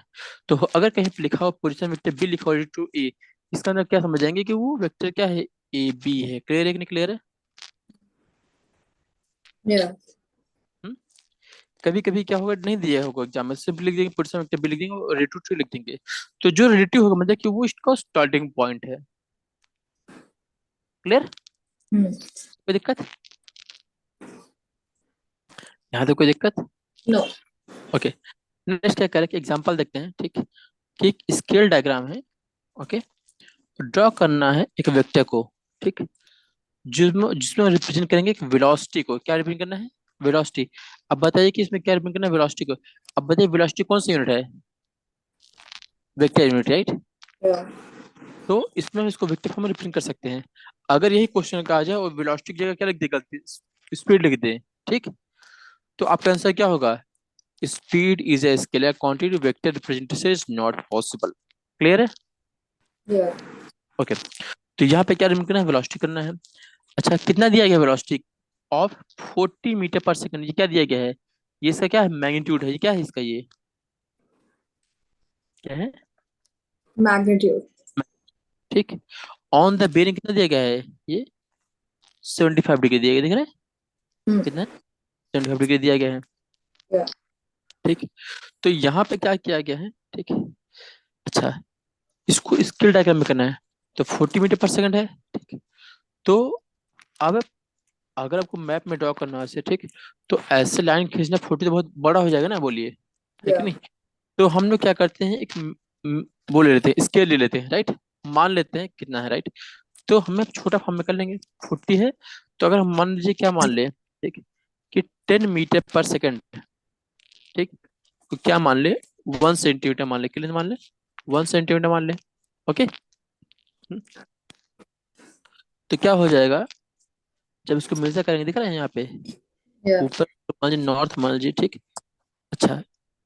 तो अगर कहीं पे लिखा हो पोजीशन वेक्टर बी लिखा हो रिलेटिव टू ए, इसका अंदर क्या समझ जाएंगे कि वो वेक्टर क्या है, ए बी है। क्लियर है कि नहीं क्लियर है। या कभी कभी क्या होगा, नहीं दिया होगा एग्जाम में, सिर्फ लिख देंगे पोजीशन वेक्टर बी लिख देंगे और रिलेटिव टू लिख देंगे। तो जो रिलेटिव होगा मतलब कि वो इसका स्टार्टिंग पॉइंट है। क्लियर, हम्म कोई दिक्कत, यहाँ तो कोई दिक्कत। नो ओके, नेक्स्ट क्या करें कि एग्जांपल देखते हैं ठीक, कि एक स्केल डायग्राम है। ओके, ड्रॉ करना है एक वेक्टर को ठीक, जिसमें जिसमें रिप्रेजेंट करेंगे एक वेलोसिटी को। क्या रिप्रेजेंट करना है, वेलोसिटी। अब बताइए कि इसमें क्या रिप्रेजेंट करना है, वेलोसिटी को। अब बताइए वेलोसिटी कौन सी यूनिट है, वेक्टर यूनिट राइट। या तो इसमें हम इसको वेक्टर फॉर्म में रिप्रेजेंट कर सकते हैं। अगर यही क्वेश्चन का आ जाए और वेलोसिटी की जगह क्या लिख दे, गलती स्पीड लिख दे ठीक, तो आपका आंसर क्या होगा, speed is a scalar quantity, vector representation is not possible. Clear है। या ओके, तो यहाँ पे क्या रिप्रेजेंट करना है, वेलोसिटी करना है। अच्छा, कितना दिया गया वेलोसिटी ऑफ 40 मीटर पर सेकंड, ये क्या दिया गया है, ये इसका क्या है, मैग्नीट्यूड है, ये क्या है इसका, ये क्या है, मैग्नीट्यूड ठीक। ऑन द बेरिंग कितना दिया गया है, ये 75 डिग्री दिया गया, देख रहे हैं हम्म कितना, 75 डिग्री दिया गया है या ठीक। तो यहाँ पे क्या किया गया है ठीक है। अच्छा, इसको स्केल डायग्राम में करना है, तो 40 मीटर पर सेकंड है ठीक। तो अब अगर आपको मैप में ड्रॉ करना है ऐसे ठीक, तो ऐसे लाइन खींचना 40 तो बहुत बड़ा हो जाएगा ना, बोलिए है कि या नहीं। तो हम लोग क्या करते हैं, एक वो ले लेते हैं, स्केल ले लेते हैं राइट, मान लेते हैं कितना है राइट। तो हमें छोटा फॉर्म में कर लेंगे, 40 है। तो अगर हम मान लीजिए क्या मान ले ठीक, कि 10 मीटर पर सेकंड ठीक, तो क्या मान ले, 1 सेंटीमीटर मान ले, कितने मान ले, 1 सेंटीमीटर मान ले। ओके, तो क्या हो जाएगा, जब इसको मेजर करेंगे दिख रहा है यहाँ पे या ऊपर, मान लीजिए नॉर्थ मान लीजिए ठीक। अच्छा,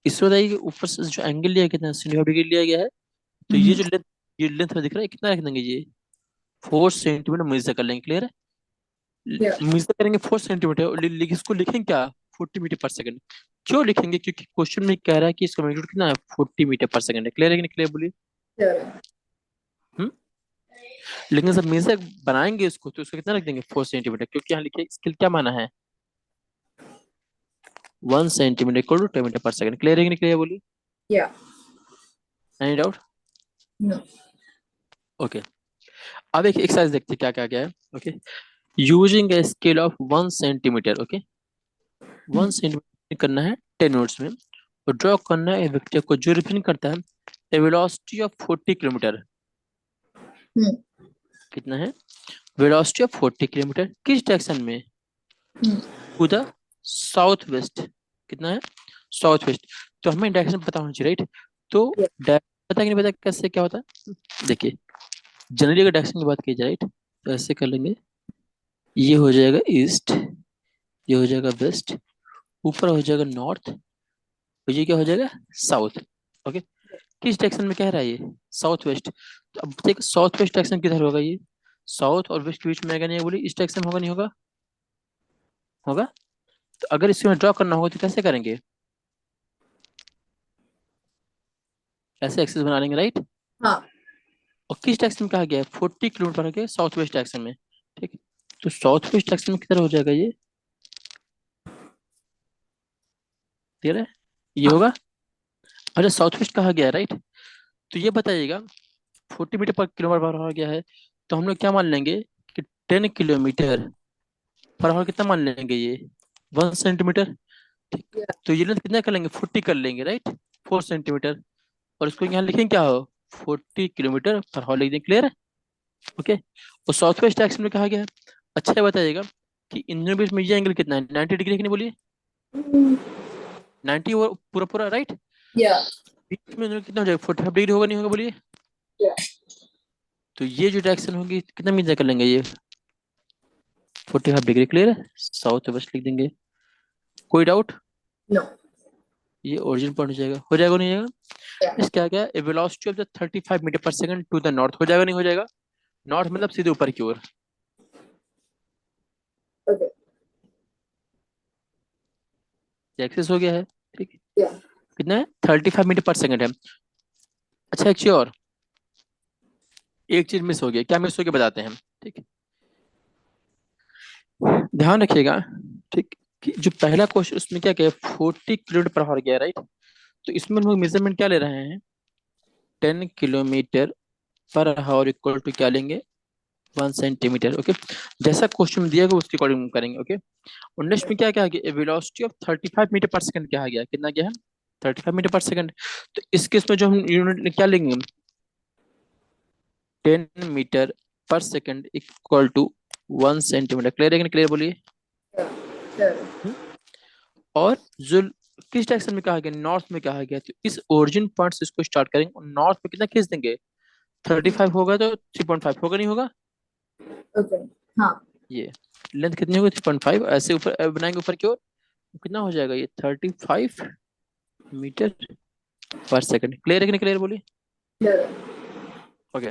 इसमें बताइए कि ऊपर से जो एंगल लिया है कितना, 75 डिग्री लिया गया है। तो ये हम्म जो लेंथ, ये लेंथ में दिख रहा है कितना रख देंगे, ये 4 सेंटीमीटर मेजर कर लेंगे। क्लियर है, या मेजर करेंगे 4 सेंटीमीटर और इसको लिखेंगे क्या, 40 मीटर पर सेकंड। क्यों लिखेंगे, क्योंकि क्वेश्चन में कह रहा है कि इसका मैग्नीट्यूड कितना है, 40 मीटर पर सेकंड है। क्लियर है कि नहीं क्लियर, बोलिए। हम्म, लेकिन जब मेजर बनाएंगे इसको तो उसको कितना रख देंगे, 4 सेंटीमीटर, क्योंकि यहाँ लिखिए स्केल क्या माना है, 1 सेंटीमीटर इक्वल टू 10 मीटर पर सेकंड। क्लियर है कि नहीं क्लियर, बोलिए। या एनी डाउट। नो ओके, अब एक एक्सरसाइज देखते हैं क्या क्या क्या है। Okay, using a scale of 1 centimetre. Okay, 1 centimetre करना है 10 मिनट्स में, और ड्रॉ करना है वेक्टर को जो रिप्रेजेंट करता है ए वेलोसिटी ऑफ 40 किलोमीटर। हम्म कितना है, वेलोसिटी ऑफ 40 किलोमीटर, किस डायरेक्शन में, हम्म टू द साउथ वेस्ट। कितना है, साउथ वेस्ट। तो हमें डायरेक्शन पता होना चाहिए राइट। तो या पता कि नहीं पता, कैसे क्या होता है, देखिए जनरली अगर डायरेक्शन की बात की जाए राइट, तो ऐसे कर लेंगे, ये हो जाएगा ईस्ट, ये हो जाएगा वेस्ट, ऊपर हो जाएगा नॉर्थ, और ये क्या हो जाएगा, साउथ। ओके, किस डायरेक्शन में कह रहा है ये, साउथ वेस्ट। तो अब देखो साउथ वेस्ट डायरेक्शन किधर होगा, ये साउथ और वेस्ट के बीच में आएगा, नहीं बोली इस डायरेक्शन में होगा, नहीं होगा, होगा। तो अगर इसमें ड्रॉ करना होगा तो कैसे करेंगे, ऐसे एक्सेस बना लेंगे राइट। हाँ और किस डायरेक्शन में कहा गया है, 40 किलोमीटर पर गया साउथ वेस्ट डायरेक्शन में ठीक। तो साउथ वेस्ट डायरेक्शन में किधर हो जाएगा ये, क्लियर है, ये हाँ होगा। अच्छा, साउथ वेस्ट कहा गया है राइट, तो ये बताइएगा 40 मीटर पर किलोमीटर पर हो गया है, तो हम लोग क्या मान लेंगे कि 10 किलोमीटर पर आवर कितना मान लेंगे, ये 1 सेंटीमीटर ठीक। या तो ये लेंथ कितना कर लेंगे, 40 कर लेंगे राइट, 4 सेंटीमीटर। और इसको यहाँ लिखेंगे क्या हो, 40 किलोमीटर पर आवर लिख दें। क्लियर है। ओके, और साउथ वेस्ट डायरेक्शन में कहा गया है। अच्छा, ये बताइएगा कि इन दोनों के बीच में ये एंगल कितना है, 90 डिग्री, कि नहीं बोलिए, 90 और पूरा पूरा राइट। या बीच में इन दोनों कितना हो जाएगा, 45 डिग्री होगा, नहीं होगा, बोलिए। Yeah. तो ये जो डायरेक्शन होगी कितना मीटर कर लेंगे ये 45 डिग्री। क्लियर है, साउथ वेस्ट लिख देंगे। कोई डाउट? No. ये ओरिजिन पॉइंट हो जाएगा नहीं जाएगा? Yeah. इस क्या क्या वेलोसिटी ऑफ द 35 मीटर पर सेकंड टू द नॉर्थ, हो जाएगा नहीं हो जाएगा? नॉर्थ मतलब सीधे ऊपर की ओर। Okay. एक्सेस हो गया है, ठीक है। Yeah. कितना है? 35 मीटर पर सेकंड है। अच्छा एक चीज और, एक चीज मिस हो गया, क्या मिस हो गया बताते हैं हम, ठीक है। ध्यान रखिएगा, ठीक, कि जो पहला क्वेश्चन उसमें क्या क्या 40 किलोमीटर पर आवर गया, राइट। तो इसमें हम लोग मेजरमेंट क्या ले रहे हैं? 10 kilometre per hour equal to क्या लेंगे? 1 सेंटीमीटर। ओके, जैसा क्वेश्चन दिया गया उसके अकॉर्डिंग करेंगे। ओके, और नेक्स्ट में क्या क्या आ गया? वेलोसिटी ऑफ 35 मीटर पर सेकंड क्या आ गया? कितना गया है? 35 मीटर पर सेकंड। तो इस केस में जो हम यूनिट क्या लेंगे? 10 मीटर पर second equal to 1 centimetre. Clear है कि नहीं? क्लियर बोलिए। Yeah. Sure. हम्म? और जो किस डायरेक्शन में कहा गया? नॉर्थ में कहा गया। तो इस ओरिजिन पॉइंट से इसको स्टार्ट करेंगे और नॉर्थ में कितना खींच देंगे? 35 होगा तो 3.5 होगा, नहीं होगा? Okay. हाँ. ये लेंथ कितनी होगी? 3.5। ऐसे ऊपर बनाएंगे ऊपर की ओर, कितना हो जाएगा ये? 35 मीटर पर सेकंड। क्लियर है कि नहीं? क्लियर बोलिए। Sure. ओके,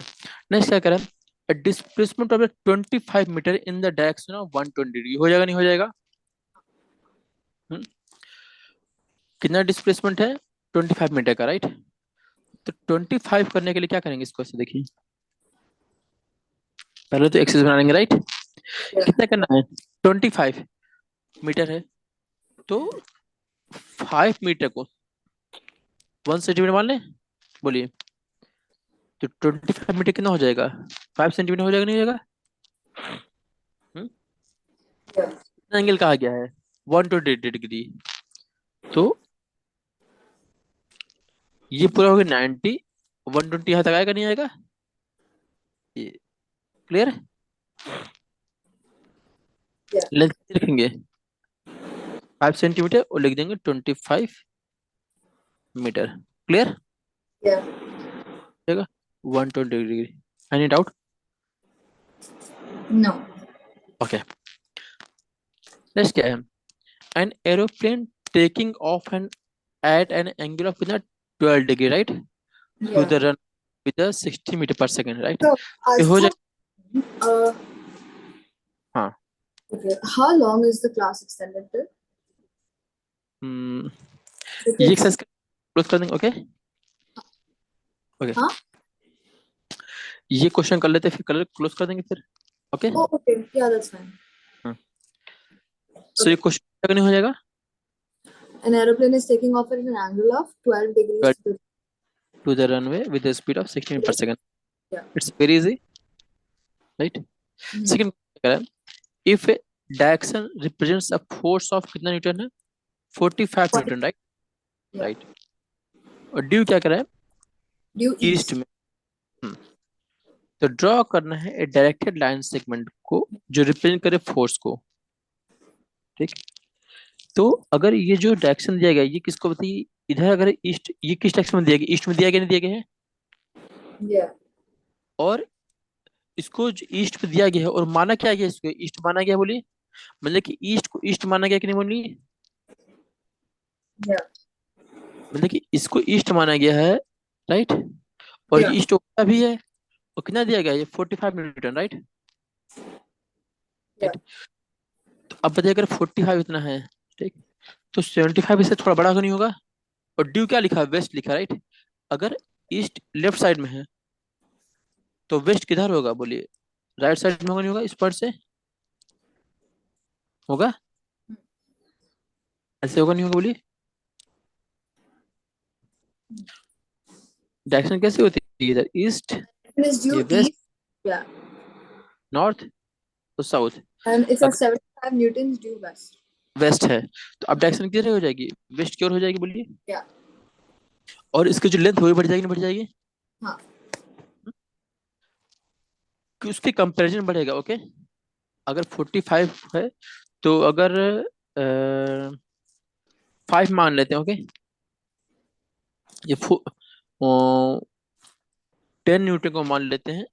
नेक्स्ट क्या करें? Displacement of 25 metre in the direction of 120 degree, हो जाएगा नहीं हो जाएगा? हम्म? कितना डिस्प्लेसमेंट है? 25 मीटर का, राइट। तो 25 करने के लिए क्या करेंगे? इसको ऐसे देखिए, पहले तो एक्सेस बना लेंगे, राइट। Yeah. कितना करना है? 25 मीटर है, तो 5 मीटर को 1 सेंटीमीटर मान लें, बोलिए। तो 25 मीटर कितना हो जाएगा? 5 सेंटीमीटर हो जाएगा नहीं हो जाएगा? Yeah. एंगल कहा गया है 120 डिग्री। तो ये पूरा हो गया 90, 120 यहाँ तक आएगा नहीं आएगा? ये क्लियर है? Yeah. लेंथ लिखेंगे 5 सेंटीमीटर और लिख देंगे 25 मीटर। क्लियर? Yeah. जाएगा 120 degree. Any doubt? No. Okay, next क्या है? An aeroplane taking off an at an angle of कितना? 12 degree, right, to Yeah. The run with 60 metre पर सेकंड, राइट। So, ये हो Astha, जाए, uh, हाँ। okay. How long is the class extended till? हम्म, ये Because, exercise close कर देंगे। Okay okay, huh? ये क्वेश्चन कर लेते हैं फिर कलर क्लोज कर देंगे फिर। Okay, Oh, okay. Yeah, that's fine. सो ये Okay. क्वेश्चन नहीं हो जाएगा? An aeroplane is taking off at an angle of 12 degrees to to the runway with speed of 60 metre पर second. yeah. It's very easy, right. Mhm. Second करें, if direction represents a force of कितना newton है? 45 newton, right. Yeah. Right, और due क्या करें? Due east east. में। हम्म, तो draw करना है ए डायरेक्टेड लाइन सेगमेंट को जो रिप्रेजेंट करे फोर्स को, ठीक। तो अगर ये जो डायरेक्शन दिया गया ये किसको बताइए? इधर अगर ईस्ट, ये किस डायरेक्शन में दिया गया? ईस्ट में दिया गया नहीं दिया गया है? Yeah. और इसको जो ईस्ट में दिया गया है और माना क्या गया? इसको ईस्ट माना गया, बोलिए। मतलब कि ईस्ट को ईस्ट माना गया कि नहीं बोलिए? Yeah. मतलब कि इसको ईस्ट माना गया है, राइट। और Yeah. ये ईस्ट होता भी है, और कितना दिया गया? ये 45 न्यूटन, राइट। Yeah. राइट, तो अब बताइए अगर 45 इतना है, ठीक, तो 75 इससे थोड़ा बड़ा तो नहीं होगा? और ड्यू क्या लिखा है? वेस्ट लिखा, राइट। अगर ईस्ट लेफ्ट साइड में है तो वेस्ट किधर होगा, बोलिए? राइट साइड में होगा नहीं होगा? इस पॉइंट से होगा, ऐसे होगा नहीं होगा, बोलिए। डायरेक्शन कैसे होती है? इधर ईस्ट, It is ये due west, east. Yeah. North, तो साउथ। And it's at अगर 75 newtons due west. वेस्ट है तो अब डायरेक्शन किधर हो जाएगी? वेस्ट की ओर हो जाएगी, बोलिए। Yeah. और इसकी जो लेंथ वही बढ़ जाएगी, नहीं बढ़ जाएगी? हाँ. कि उसके कंपैरिजन बढ़ेगा। ओके, अगर 45 है तो अगर 5 मान लेते हैं। ओके, ये 10 न्यूटन को मान लेते हैं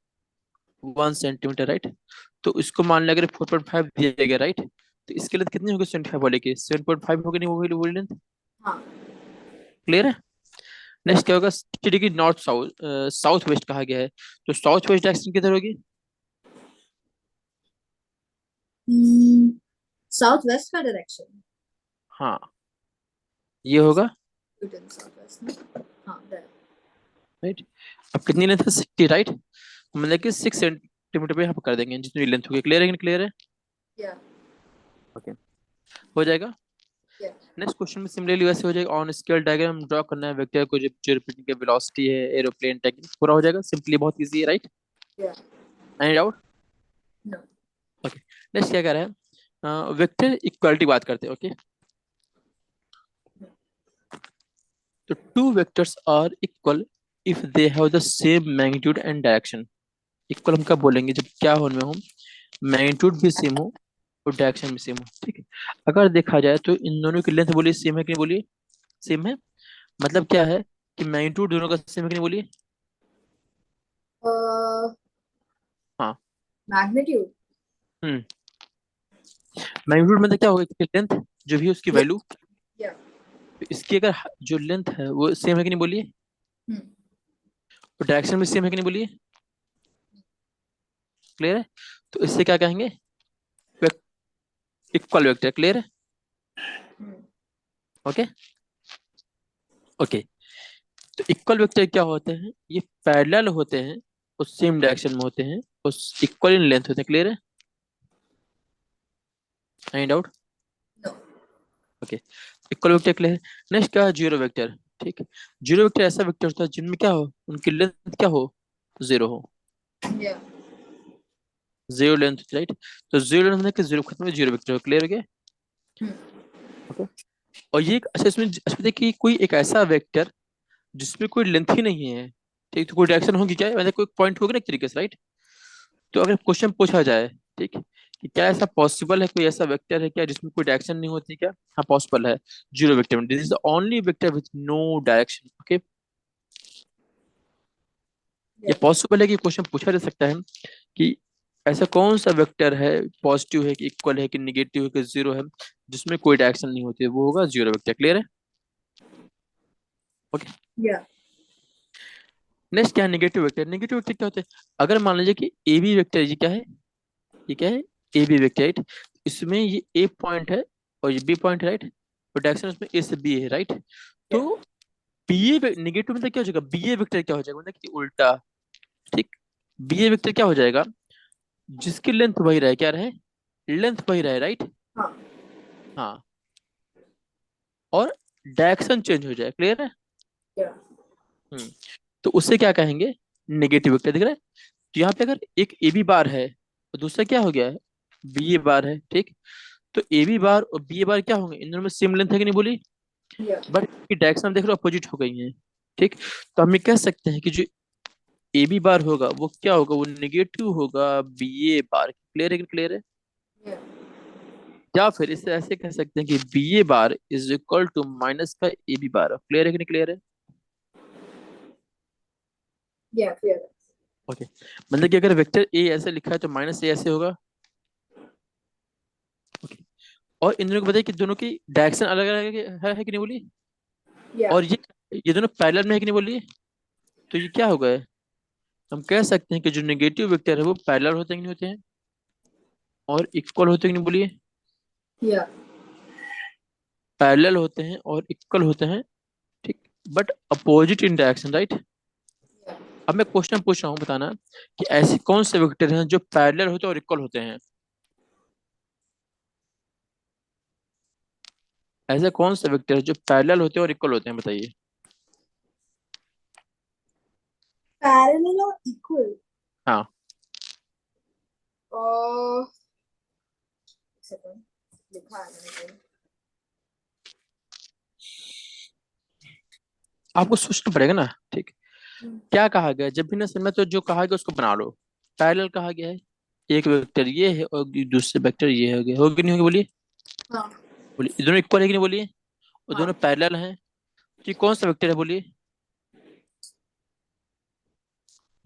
1 सेंटीमीटर, राइट। तो इसको मान लिया, अगर 4.5 दिया गया, राइट, तो इसके लेंथ कितनी होगी 75 वाले की? 7.5 होगी, नहीं वो वही लेंथ। हाँ। क्लियर है। नेक्स्ट क्या होगा, 60 degree north south, south west कहा गया है, तो साउथ वेस्ट डायरेक्शन किधर होगी? साउथ वेस्ट का डायरेक्शन। हाँ, ये होगा, न्यूटन साउथ वेस्ट ना। हाँ there। राइट। अब कितनी लेंथ है? 60, राइट। मतलब कि 6 सेंटीमीटर पे यहाँ पर कर देंगे जितनी लेंथ होगी। क्लियर है कि नहीं क्लियर है? या ओके, हो जाएगा। या नेक्स्ट क्वेश्चन में सिमिलरली वैसे हो जाएगा, ऑन स्केल डायग्राम ड्रॉ करना है वेक्टर को, जो रिपीटिंग की वेलोसिटी है एरोप्लेन टाइप, पूरा हो जाएगा सिंपली, बहुत इजी है, राइट। या any doubt? No. Okay, next क्या कह रहा है, वेक्टर इक्वालिटी बात करते हैं, ओके। तो two vectors are equal if they have the same magnitude and direction. Equal हम कब बोलेंगे? जब क्या हो उनमें हो, मैग्नीट्यूड भी सेम हो और डायरेक्शन भी सेम हो, ठीक है। अगर देखा जाए तो इन दोनों की लेंथ बोलिए सेम है कि नहीं, बोलिए सेम है। मतलब क्या है कि मैग्नीट्यूड दोनों का सेम है कि नहीं, बोलिए। हाँ। मैग्नीट्यूड। हम्म। मैग्नीट्यूड मतलब क्या होगा कि लेंथ जो भी है उसकी या वैल्यू, या इसकी अगर जो लेंथ है वो सेम है कि नहीं, बोलिए। तो डायरेक्शन भी सेम है कि नहीं, बोलिए। क्लियर है। तो इससे क्या कहेंगे, इक्वल वेक्टर। क्लियर है। ओके। ओके, तो इक्वल वेक्टर क्या होते हैं? ये पैरेलल होते हैं और सेम डायरेक्शन में होते हैं और इक्वल इन लेंथ होते हैं। क्लियर है। Any doubt? No. Okay, equal vector clear है। नेक्स्ट क्या है, जीरो वेक्टर। ठीक है, जीरो वेक्टर ऐसा वेक्टर होता है जिनमें क्या हो, उनकी लेंथ क्या हो, जीरो हो। या जीरो लेंथ, राइट। तो जीरो लेंथ मतलब कि जीरो खत्म है, जीरो वेक्टर हो। क्लियर हो गया। ओके, और ये अच्छा, इसमें अच्छा देखिए, कोई एक ऐसा वेक्टर जिसमें कोई लेंथ ही नहीं है, ठीक, तो कोई डायरेक्शन होगी क्या, मतलब कोई पॉइंट होगा ना एक तरीके से, राइट। तो अगर क्वेश्चन पूछा जाए, ठीक है, कि क्या ऐसा पॉसिबल है, कोई ऐसा वेक्टर है क्या जिसमें कोई डायरेक्शन नहीं होती क्या? हाँ पॉसिबल है, zero vector, this is the only vector with no direction. Okay, ये या पॉसिबल है कि क्वेश्चन पूछा जा सकता है कि ऐसा कौन सा वेक्टर है, पॉजिटिव है कि इक्वल है कि निगेटिव है कि जीरो है, जिसमें कोई डायरेक्शन नहीं होती है, वो होगा जीरो वेक्टर। क्लियर है। ओके, या नेक्स्ट क्या है, नेगेटिव वेक्टर। नेगेटिव वेक्टर क्या होते हैं? अगर मान लीजिए कि ए बी वेक्टर, ये क्या है, ये क्या है, ए बी वेक्टर, राइट। इसमें ये ए पॉइंट है और ये बी पॉइंट है, राइट। और डायरेक्शन उसमें ए से बी है, राइट। या तो बी ए नेगेटिव मतलब क्या हो जाएगा, बी ए वेक्टर क्या हो जाएगा, मतलब कि उल्टा, ठीक। बी ए वेक्टर क्या हो जाएगा, जिसकी लेंथ वही रहे, क्या रहे, लेंथ वही रहे, राइट। हाँ। हाँ, और डायरेक्शन चेंज हो जाए। क्लियर है। या हम्म, तो उससे क्या कहेंगे, नेगेटिव वेक्टर। दिख रहा है। तो यहाँ पे अगर एक ए बी बार है और दूसरा क्या हो गया है, बी ए बार है, ठीक। तो ए बी बार और बी ए बार क्या होंगे, इन दोनों में सेम लेंथ है कि नहीं, बोली। या बट इनकी डायरेक्शन देख लो अपोजिट हो गई है, ठीक। तो हम ये कह सकते हैं कि जो ए बी बार होगा वो क्या होगा, वो नेगेटिव होगा बी ए बार। क्लियर है कि क्लियर है। या या फिर इसे ऐसे कह सकते हैं कि B A bar is equal to minus का ए बी बार। क्लियर है कि नहीं क्लियर है। या क्लियर। ओके, मतलब कि अगर वेक्टर ए ऐसे लिखा है तो माइनस ए ऐसे होगा। ओके, और इन दोनों को बताइए कि दोनों की डायरेक्शन अलग अलग है कि नहीं, बोलिए। या और ये दोनों पैरेलल में है कि नहीं, बोलिए। तो ये क्या होगा, हम कह सकते हैं कि जो नेगेटिव वेक्टर है वो पैरेलल होते हैं कि नहीं होते हैं, और इक्वल होते हैं कि नहीं, बोलिए। या पैरेलल होते हैं और इक्वल होते हैं, ठीक, but opposite in direction, right. अब मैं क्वेश्चन पूछ रहा हूँ, बताना कि ऐसे कौन से वेक्टर हैं जो पैरेलल होते हैं और इक्वल होते हैं। ऐसे कौन से वेक्टर है जो पैरेलल होते हैं और इक्वल होते हैं, बताइए। पैरेलल और इक्वल। हाँ, और सेकंड लिखा है मैंने कहीं। आपको सोचना पड़ेगा ना, ठीक। हम्म। क्या कहा गया है? जब भी ना समझ तो जो कहा गया उसको बना लो। पैरेलल कहा गया है, एक वेक्टर ये है और दूसरे वेक्टर ये हो गया, होगी नहीं होगी, बोलिए। हाँ। बोलिए, ये दोनों इक्वल है कि नहीं, बोलिए। और हाँ। दोनों पैरेलल हैं, तो ये कौन सा वेक्टर है, बोलिए।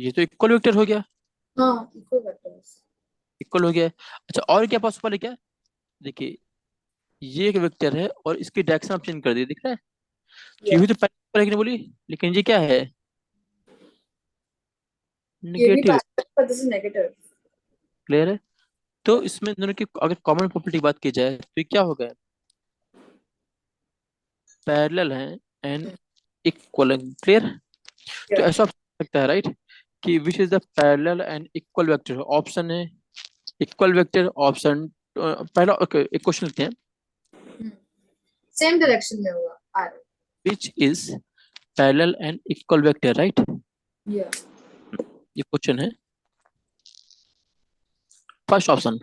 ये तो इक्वल वेक्टर हो गया। हाँ, इक्वल वेक्टर्स। इक्वल हो गया। अच्छा, और क्या पॉसिबल है क्या? देखिए, ये एक वेक्टर है और इसकी डायरेक्शन आप चेंज कर दिए, दिख रहा है? ये या भी तो पहले नहीं बोली, लेकिन ये क्या है? ये भी निगेटिव। पैरेलल पर दिस इज नेगेटिव। क्लियर है? तो इसमें दोनों की अगर कॉमन प्रॉपर्टी की बात की जाए तो ये क्या होगा? पैरेलल है एंड इक्वल। क्लियर? तो या ऐसा आप सोच सकता है, राइट, कि which is the parallel and equal vector. Option है इक्वल वेक्टर, ऑप्शन पहला। ओके, एक क्वेश्चन लिखते हैं। सेम डायरेक्शन में होगा are. Which is parallel and equal vector, right? या ये क्वेश्चन है। First option,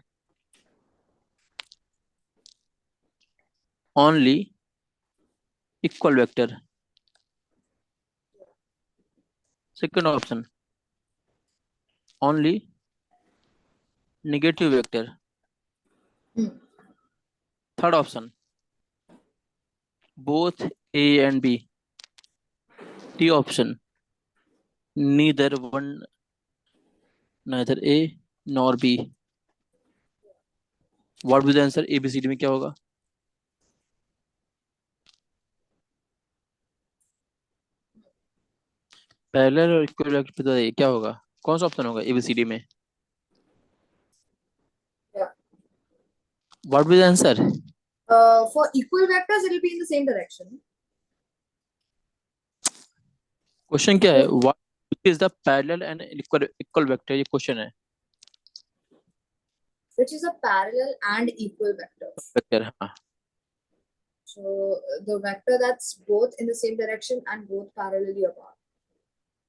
only equal vector. Second option, only negative vector. Third option, both A and B. D option, neither one, neither A nor B. What will the answer? A B C D में क्या होगा? Parallel और equal vector बताइए क्या होगा, कौन सा option होगा एबीसीडी में? या what will the answer? for equal vectors it will be in the same direction, question क्या है? What is the parallel and equal equal vector, ये क्वेश्चन है। which is a parallel and equal vector. Vector, हाँ। So the vector that's both in the same direction and both parallelly apart.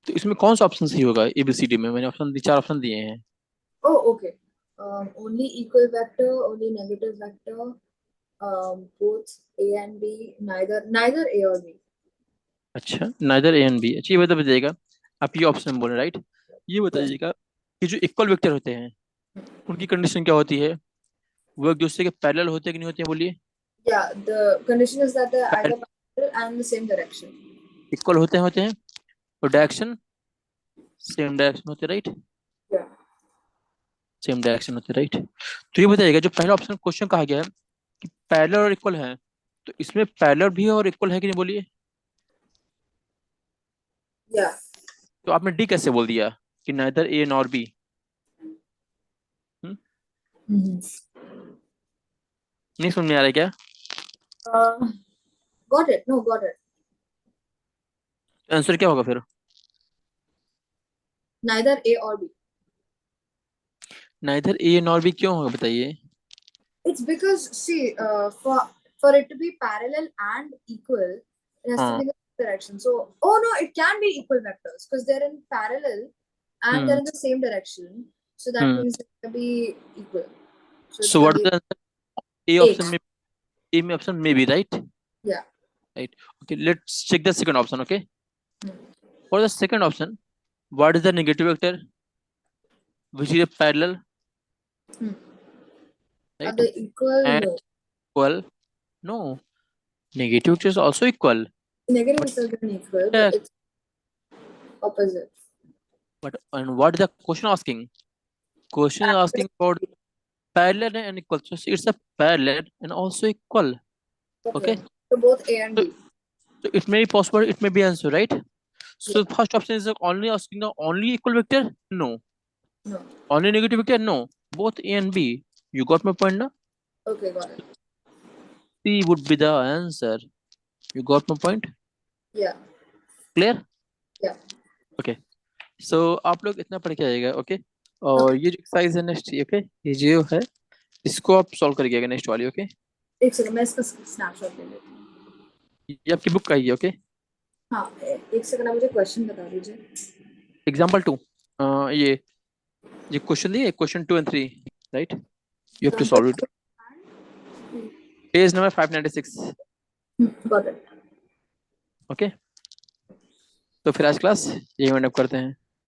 तो इसमें कौन सा option सही होगा ABCD में? मैंने ऑप्शन चार ऑप्शन दिए हैं। Oh, okay. Only equal vector, only negative vector, both A and B, neither A or B. अच्छा, नाइदर ए एंड बी। अच्छा, ये बताइएगा, आप ये ऑप्शन बोले, राइट? ये Yeah. बताइएगा कि जो इक्वल वेक्टर होते हैं उनकी कंडीशन क्या होती है? वो एक दूसरे के पैरेलल होते हैं कि नहीं होते हैं, बोलिए। Yeah, the condition is that they're parallel, either parallel and the same direction. Equal होते हैं और डायरेक्शन सेम डायरेक्शन होते हैं, राइट? Yeah. सेम डायरेक्शन होते हैं, राइट? तो ये बताइएगा, जो पहला ऑप्शन क्वेश्चन कहा गया है कि पैरेलल और इक्वल है, तो इसमें पैरेलल भी है और इक्वल है कि नहीं, बोलिए। Yeah. तो आपने डी कैसे बोल दिया कि neither A nor B? Mm-hmm. नहीं समझ में आ रहा है क्या? Uh, got it. No, got it. Answer क्या होगा फिर? Neither A or B. Neither A nor B क्यों होगा, बताइए। It's because see, for it to be parallel and equal, it has to हाँ। be in the same direction. So, oh no, it can be equal vectors because they're in parallel and they're hmm in the same direction. So that hmm means it can be equal. So it's so gonna what be is the answer? A A. Option में, A में option में B, right? Yeah. Right. Okay, let's check the second option. Okay, Hmm. For the second option, what is the negative vector which is parallel, Hmm. Are right? they equal? And No. Equal? No, negative vector is also equal. Negative but is again equal, but it's opposite. but and what the question asking? Question is asking about parallel and equal. So it's a parallel and also equal. Okay. Okay. So both A and So, B. so it may be possible, it may be answer, right? So Yeah. the first option is only asking the only equal vector? No. No. Only negative vector? No. Both A and B. You got my point now? Okay, got it. C would be the answer. You got my point? Yeah. Clear? Yeah. Okay. So आप लोग इतना पढ़ के आइएगा, okay? और Okay. ये जो exercise है नेक्स्ट, ओके, ये जो है इसको आप सॉल्व करिएगा नेक्स्ट वाली, ओके? एक सेकंड मैं इसका स्नैपशॉट ले लेती हूँ। ये आपकी बुक का ही है, ओके? हाँ, एक सेकंड आप मुझे क्वेश्चन बता दीजिए। एग्जाम्पल टू, ये क्वेश्चन दिए, question 2 and 3, right? You have two example solve it. Page number 596, got it. Okay? तो फिर आज क्लास यही वाइंड अप करते हैं।